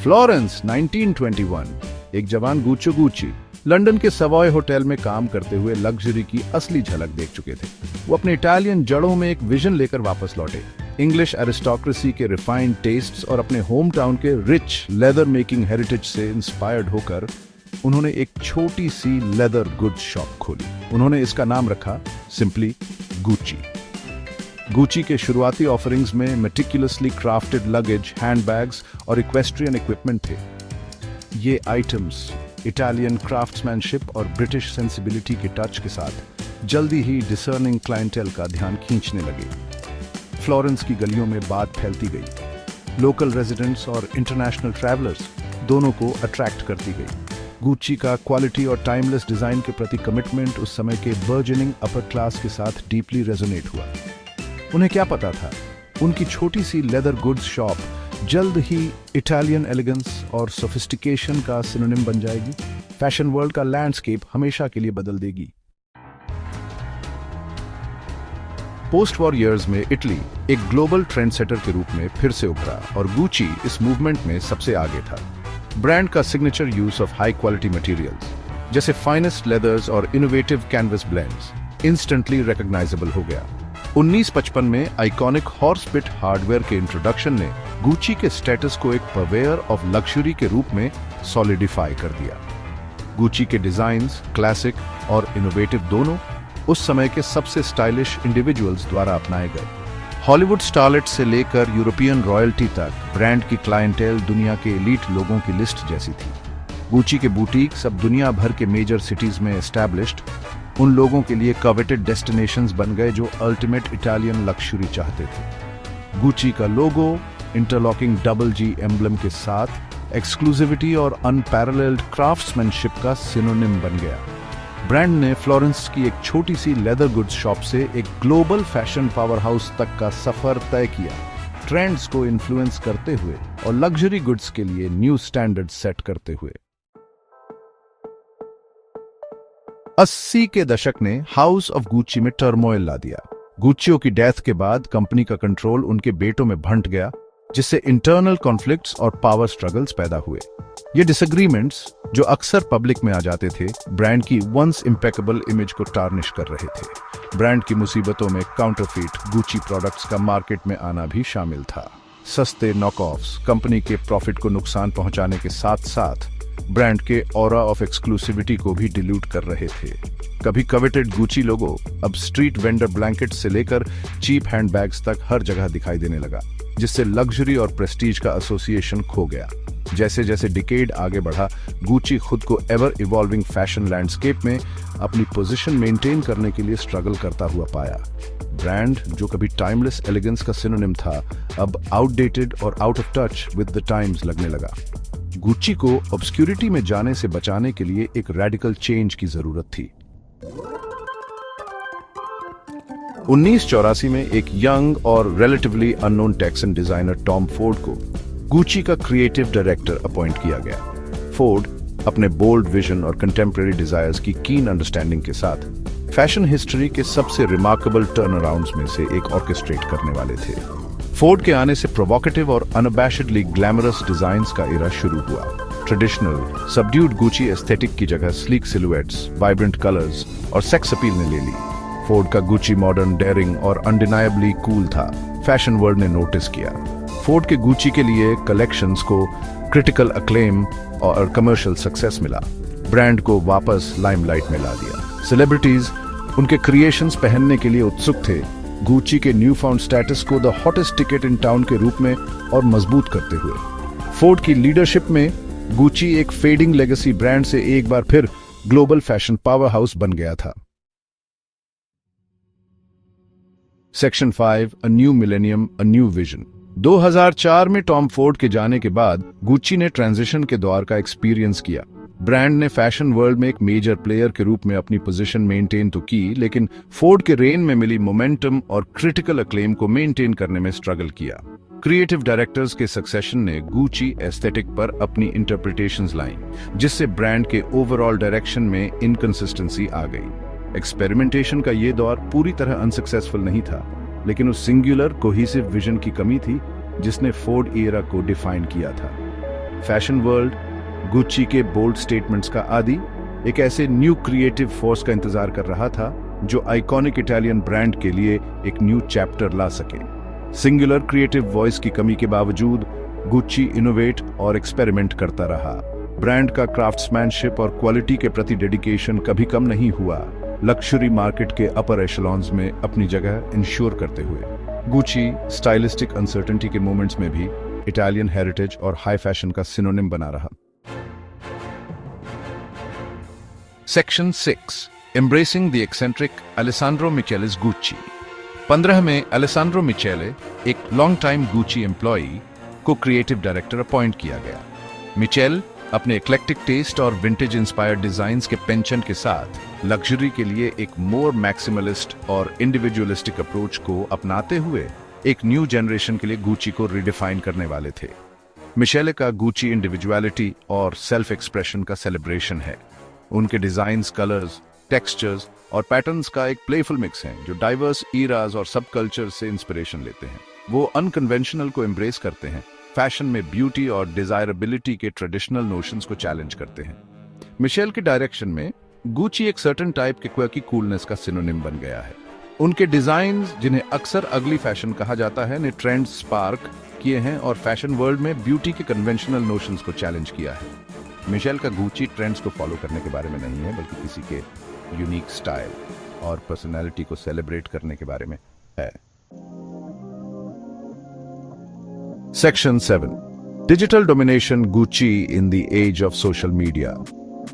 Florence 1921। एक जवान गुच्चो Gucci London के सवॉय होटल में काम करते हुए लग्जरी की असली झलक देख चुके थे। वो अपने इटालियन जड़ों में एक विजन लेकर वापस लौटे। इंग्लिश एरिस्टोक्रेसी के रिफाइंड टेस्ट्स और अपने होम टाउन के रिच लेदर मेकिंग हेरिटेज से इंस्पायर्ड होकर उन्होंने एक छोटी सी लेदर गुड्स शॉप खोली। उन्होंने इसका नाम रखा सिंपली गुच्ची। गुच्ची के शुरुआती ऑफरिंग्स में मेटिकुलसली क्राफ्टेड लगेज, हैंडबैग्स और इक्वेस्ट्रियन इक्विपमेंट थे। ये आइटम्स इटालियन क्राफ्ट्समैनशिप और ब्रिटिश सेंसिबिलिटी के टच के साथ जल्दी ही डिसर्निंग क्लाइंटेल का ध्यान खींचने लगे। फ्लोरेंस की गलियों में बात फैलती गई। लोकल रेजिडेंट्स और इंटरनेशनल ट्रैवलर्स दोनों को अट्रैक्ट करती गई। गुच्ची का क्वालिटी और टाइमलेस डिजाइन के प्रति कमिटमेंट उस समय के बर्जनिंग अपर क्लास के साथ डीपली रेजोनेट हुआ। उन्हें क्या पता था, उनकी छोटी सी लेदर गुड्स शॉप जल्द ही इटालियन एलिगेंस और सोफिस्टिकेशन का सिनोनिम बन जाएगी। फैशन वर्ल्ड का लैंडस्केप हमेशा के लिए बदल देगी। पोस्ट वॉर ईयर्स में इटली एक ग्लोबल ट्रेंडसेटर के रूप में फिर से उभरा और गुच्ची इस मूवमेंट में सबसे आगे था। ब्रांड का signature use of high quality materials जैसे फाइनेस्ट लेदर्स और innovative canvas blends instantly recognisable हो गया। 1955 में आइकॉनिक हॉर्स बिट हार्डवेयर के इंट्रोडक्शन ने गुच्ची के स्टेटस को एक परवेयर ऑफ लग्जरी के रूप में सॉलिडिफाई कर दिया। गुच्ची के डिजाइन्स क्लासिक और इनोवेटिव दोनों उस समय के सबसे स्टाइलिश इंडिविजुअल्स द्वारा अपनाए गए। हॉलीवुड स्टारलेट से लेकर यूरोपियन रॉयल्टी तक ब्रांड की क्लाइंटेल दुनिया के एलीट लोगों की लिस्ट जैसी थी। गुच्ची के बुटीक सब दुनिया भर के मेजर सिटीज में एस्टैब्लिश्ड उन लोगों के लिए कवेटेड डेस्टिनेशंस बन गए जो अल्टीमेट इटालियन लक्ष्यूरी चाहते थे। गुच्ची का लोगो इंटरलॉकिंग डबल जी एम्ब्लम के साथ एक्सक्लूसिविटी और अनपैरेलल्ड क्राफ्ट्समैनशिप का सिनोनिम बन गया। ब्रांड ने फ्लोरेंस की एक छोटी सी लेदर गुड्स शॉप से एक ग्लोबल फैशन पावर हाउस तक का सफर तय किया, ट्रेंड्स को इन्फ्लुएंस करते हुए और लग्जरी गुड्स के लिए न्यू स्टैंडर्ड सेट करते हुए। 80 के दशक ने हाउस ऑफ गुच्ची में टर्मोइल ला दिया। गुच्चियों की डेथ के बाद कंपनी का कंट्रोल उनके बेटों में भंट गया, जिससे इंटरनल कॉन्फ्लिक्ट्स और पावर स्ट्रगल्स पैदा हुए। ये डिसएग्रीमेंट्स जो अक्सर पब्लिक में आ जाते थे, ब्रांड की वंस इम्पेकेबल इमेज को टार्निश कर रहे थे। ब्रांड की मुसीबतों में काउंटरफीट गुच्ची प्रोडक्ट्स का मार्केट में आना भी शामिल था। सस्ते नॉकऑफ्स कंपनी के प्रॉफिट को नुकसान पहुंचाने के साथ साथ ब्रांड के ऑरा ऑफ एक्सक्लूसिविटी को भी डिल्यूट कर रहे थे। कभी कवेटेड गुच्ची लोगो अब स्ट्रीट वेंडर ब्लैंकेट से लेकर चीप हैंडबैग्स तक हर जगह दिखाई देने लगा, जिससे लग्जरी और प्रेस्टीज का एसोसिएशन खो गया। जैसे जैसे डिकेड आगे बढ़ा, गुच्ची खुद को एवर इवॉल्विंग फैशन लैंडस्केप में अपनी पोजीशन मेंटेन करने के लिए स्ट्रगल करता हुआ पाया। ब्रांड जो कभी टाइमलेस एलिगेंस का सिनोनिम था, अब आउटडेटेड और out of touch with the times लगने लगा। गुच्ची को ऑब्स्क्यूरिटी में जाने से बचाने के लिए एक रेडिकल चेंज की जरूरत थी। 1984 में एक यंग और relatively unknown taxon designer Tom Ford को गुच्ची का क्रिएटिव डायरेक्टर अपॉइंट किया गया। फोर्ड अपने बोल्ड विजन और कंटेम्परेरी डिजायर्स की कीन अंडरस्टैंडिंग के साथ फैशन हिस्ट्री के सबसे रिमार्केबल टर्न अराउंड्स में से एक ऑर्केस्ट्रेट करने वाले थे। फोर्ड के आने से प्रोवोकेटिव और अनअबैशेडली ग्लैमरस डिजाइन्स का एरा शुरू हुआ। ट्रेडिशनल सबड्यूड गुच्ची एस्थेटिक की जगह स्लीक सिलुएट्स, वाइब्रेंट कलर्स और सेक्स अपील ने ले ली। फोर्ड का गुच्ची मॉडर्न, डेयरिंग और अनडिनायबली कूल था। फैशन वर्ल्ड ने नोटिस किया। फोर्ड के गुच्ची के लिए कलेक्शंस को क्रिटिकल अक्लेम और कमर्शियल सक्सेस मिला। ब्रांड को वापस लाइमलाइट में ला दिया। सेलिब्रिटीज उनके क्रिएशंस पहनने के लिए उत्सुक थे, गुच्ची के न्यू फाउंड स्टेटस को the hottest ticket in town के रूप में और मजबूत करते हुए। फोर्ड की लीडरशिप में गुच्ची एक फेडिंग लेगेसी ब्रांड से एक बार फिर ग्लोबल फैशन पावर हाउस बन गया था। Section 5, a new millennium, a new vision. 2004 में टॉम फोर्ड के जाने के बाद गुच्ची ने ट्रांजिशन के दौर का एक्सपीरियंस किया। ब्रांड ने फैशन वर्ल्ड में एक मेजर प्लेयर के रूप में अपनी पोजीशन मेंटेन तो की, लेकिन फोर्ड के रेन में मिली मोमेंटम और क्रिटिकल अक्लेम को मेंटेन करने में स्ट्रगल किया। क्रिएटिव डायरेक्टर्स के सक्सेशन ने गुच्ची एस्थेटिक पर अपनी इंटरप्रिटेशंस लाई, जिससे ब्रांड के ओवरऑल डायरेक्शन में इनकंसिस्टेंसी आ गई। एक्सपेरिमेंटेशन का ये दौर पूरी तरह अनसक्सेसफुल नहीं था, लेकिन उस सिंगुलर कोहेसिव विजन की कमी थी जिसने फोर्ड एरा को डिफाइन किया था। फैशन वर्ल्ड गुच्ची के बोल्ड स्टेटमेंट्स का आदी एक ऐसे न्यू क्रिएटिव फोर्स का इंतजार कर रहा था जो आइकॉनिक इटालियन ब्रांड के लिए एक न्यू चैप्टर ला सके। सिंगुलर क्रिएटिव वॉइस की कमी के बावजूद गुच्ची इनोवेट और एक्सपेरिमेंट करता रहा। ब्रांड का क्राफ्ट्समैनशिप और क्वालिटी के प्रति डेडिकेशन कभी कम नहीं हुआ, लक्जरी मार्केट के अपर एशेलॉन्स में अपनी जगह इंश्योर करते हुए। गुच्ची स्टाइलिस्टिक अनसर्टेनिटी के मोमेंट्स में भी इटालियन हेरिटेज और हाई फैशन का सिनोनिम बना रहा। Section 6 embracing the eccentric Alessandro Michele's Gucci. 15 में अलेसांड्रो मिचेले, एक लॉन्ग टाइम गुच्ची एम्प्लॉई, को क्रिएटिव डायरेक्टर अपॉइंट किया गया। मिचेल अपने एक्लेक्टिक टेस्ट और विंटेज इंस्पायर्ड डिजाइन्स के पेंचेंट के साथ लग्जरी के लिए एक मोर मैक्सिमलिस्ट और इंडिविजुअलिस्टिक अप्रोच को अपनाते हुए एक न्यू जनरेशन के लिए गुच्ची को रिडिफाइन करने वाले थे। मिचेले का गुच्ची इंडिविजुअलिटी और सेल्फ एक्सप्रेशन का सेलिब्रेशन है। उनके डिजाइन्स, कलर्स, टेक्सचर्स और पैटर्न्स का एक प्लेफुल मिक्स है जो डाइवर्स ईराज और सब कल्चर से इंस्पिरेशन लेते हैं। वो अनकन्वेंशनल को एम्ब्रेस करते हैं, फैशन में ब्यूटी और डिजायरेबिलिटी के ट्रेडिशनल नोशंस को चैलेंज करते हैं। मिशेल के डायरेक्शन में गुच्ची एक सर्टेन टाइप के क्वर्की कूलनेस का सिनोनिम बन गया है। उनके डिजाइन्स, जिन्हें अक्सर अगली फैशन कहा जाता है, ने ट्रेंड स्पार्क किए हैं और फैशन वर्ल्ड में ब्यूटी के कन्वेंशनल नोशंस को चैलेंज किया है। मिशेल का गुच्ची ट्रेंड्स को फॉलो करने के बारे में नहीं है, बल्कि किसी के यूनिक स्टाइल और पर्सनैलिटी को सेलिब्रेट करने के बारे में है। Section 7 digital domination Gucci in the age of social media.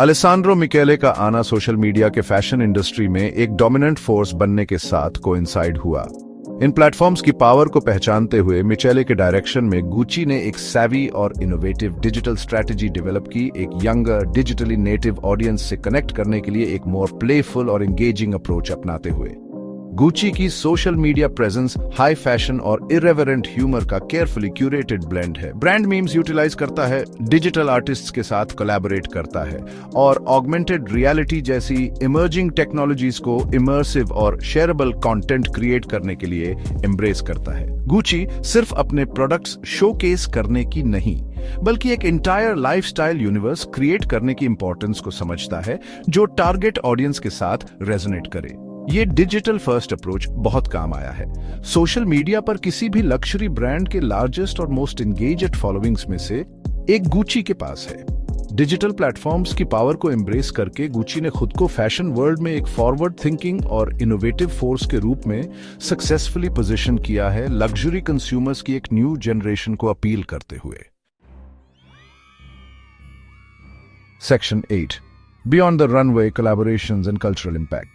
Alessandro Michele का आना सोशल मीडिया के फैशन इंडस्ट्री में एक डोमिनेंट फोर्स बनने के साथ कोइंसाइड हुआ। इन प्लेटफॉर्म्स की पावर को पहचानते हुए मिचेले के डायरेक्शन में गुच्ची ने एक सैवी और इनोवेटिव डिजिटल स्ट्रैटेजी डेवलप की, एक यंगर डिजिटली नेटिव ऑडियंस से कनेक्ट करने के लिए एक मोर प्लेफुल और एंगेजिंग अप्रोच अपनाते हुए। गुच्ची की social media presence high fashion और इरेवरेंट ह्यूमर का केयरफुली क्यूरेटेड ब्लेंड है। ब्रांड मीम्स यूटिलाइज करता है, डिजिटल आर्टिस्ट्स के साथ कोलैबोरेट करता है और ऑगमेंटेड रियलिटी जैसी इमर्जिंग टेक्नोलॉजीज को इमर्सिव और शेयरेबल कंटेंट क्रिएट करने के लिए एम्ब्रेस करता है। गुच्ची सिर्फ अपने प्रोडक्ट्स शोकेस करने की नहीं, बल्कि एक इंटायर लाइफस्टाइल यूनिवर्स क्रिएट करने की इंपॉर्टेंस को समझता है जो टारगेट ऑडियंस के साथ रेजोनेट करे। ये डिजिटल फर्स्ट अप्रोच बहुत काम आया है। सोशल मीडिया पर किसी भी लक्जरी ब्रांड के लार्जेस्ट और मोस्ट एंगेज्ड फॉलोइंग्स में से एक गुच्ची के पास है। डिजिटल प्लेटफॉर्म्स की पावर को एम्ब्रेस करके गुच्ची ने खुद को फैशन वर्ल्ड में एक फॉरवर्ड थिंकिंग और इनोवेटिव फोर्स के रूप में सक्सेसफुली पोजीशन किया है, लग्जरी कंज्यूमर्स की एक न्यू जनरेशन को अपील करते हुए। Section 8 beyond the runway collaborations and cultural impact.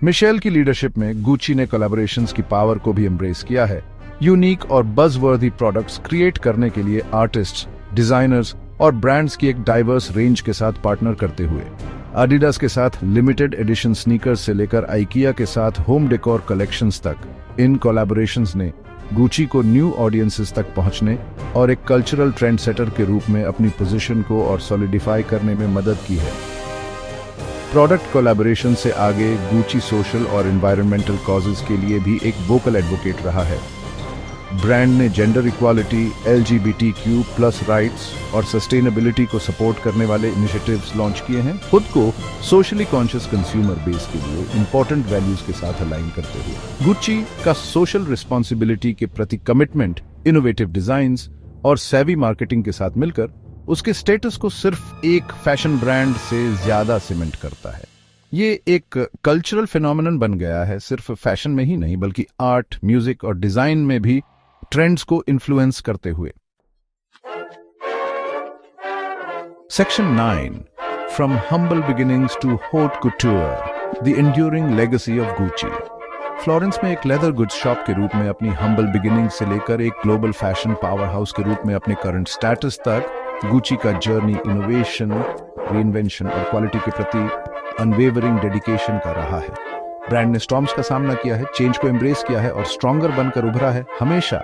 Michele की लीडरशिप में गुच्ची ने कोलैबोरेशंस की पावर को भी एम्ब्रेस किया है। यूनिक और बज़वर्दी प्रोडक्ट्स क्रिएट करने के लिए आर्टिस्ट्स, डिजाइनर्स और ब्रांड्स की एक डाइवर्स रेंज के साथ पार्टनर करते हुए एडिडास के साथ लिमिटेड एडिशन स्नीकर्स से लेकर आइकिया के साथ होम डेकोर कलेक्शंस तक, इन कोलैबोरेशंस ने गुच्ची को न्यू ऑडियंसेस तक पहुंचने और एक कल्चरल ट्रेंड सेटर के रूप में अपनी पोजीशन को और सॉलिडिफाई करने में मदद की है। प्रोडक्ट कोलैबोरेशन से आगे गुच्ची सोशल और एनवायरमेंटल कॉजेज के लिए भी एक वोकल एडवोकेट रहा है। ब्रांड ने जेंडर इक्वालिटी, LGBTQ+ राइट्स और सस्टेनेबिलिटी को सपोर्ट करने वाले इनिशिएटिव्स लॉन्च किए हैं, खुद को सोशली कॉन्शियस कंज्यूमर बेस के लिए इंपॉर्टेंट वैल्यूज के साथ अलाइन करते हुए। गुच्ची का सोशल रिस्पॉन्सिबिलिटी के प्रति कमिटमेंट, इनोवेटिव डिजाइन्स और सेवी मार्केटिंग के साथ मिलकर उसके स्टेटस को सिर्फ एक फैशन ब्रांड से ज्यादा सीमेंट करता है। ये एक कल्चरल फिनोमेनन बन गया है, सिर्फ फैशन में ही नहीं बल्कि आर्ट, म्यूजिक और डिजाइन में भी ट्रेंड्स को इन्फ्लुएंस करते हुए। Section 9 from humble beginnings to haute couture, the enduring legacy of Gucci. Florence में एक लेदर गुड्स शॉप के रूप में अपनी हम्बल बिगिनिंग से लेकर एक ग्लोबल फैशन पावर हाउस के रूप में अपने करंट स्टेटस तक गुच्ची का जर्नी इनोवेशन, रीइन्वेंशन और क्वालिटी के प्रति अनवेवरिंग डेडिकेशन का रहा है। ब्रांड ने स्टॉर्म्स का सामना किया है, चेंज को एम्ब्रेस किया है और स्ट्रॉन्गर बनकर उभरा है, हमेशा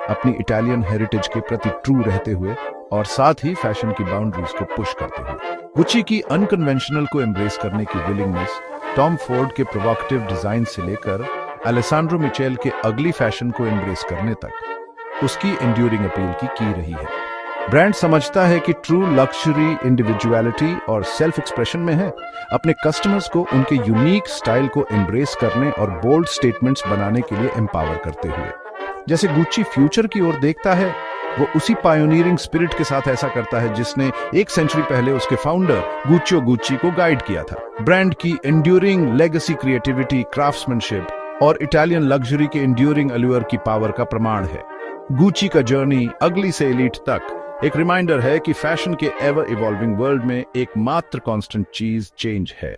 अपनी इटालियन हेरिटेज के प्रति ट्रू रहते हुए और साथ ही फैशन की बाउंड्रीज को पुश करते हुए। गुच्ची की अनकन्वेंशनल को एम्ब्रेस करने की विलिंगनेस, टॉम फोर्ड के प्रोवोकेटिव डिजाइन से लेकर अलेसांड्रो मिचेल के अगली फैशन को एम्ब्रेस करने तक उसकी एंड्यूरिंग अपील की रही है। ब्रांड समझता है कि ट्रू लक्जरी इंडिविजुअलिटी और सेल्फ एक्सप्रेशन में है, अपने कस्टमर्स को उनके यूनिक स्टाइल को एम्ब्रेस करने और बोल्ड स्टेटमेंट्स बनाने के लिए एम्पावर करते हुए। जैसे गुच्ची फ्यूचर की ओर देखता है, वो उसी पायोनियरिंग स्पिरिट के साथ ऐसा करता है जिसने एक सेंचुरी पहले उसके फाउंडर गुच्चियो गुच्ची को गाइड किया था। ब्रांड की एंड्यूरिंग लेगेसी, क्रिएटिविटी, क्राफ्ट्समैनशिप और इटालियन लग्जरी के एंड्यूरिंग अल्यूर की पावर का प्रमाण है। गुच्ची का जर्नी अगली से एलीट तक एक रिमाइंडर है कि फैशन के एवर इवॉल्विंग वर्ल्ड में एकमात्र कांस्टेंट चीज चेंज है।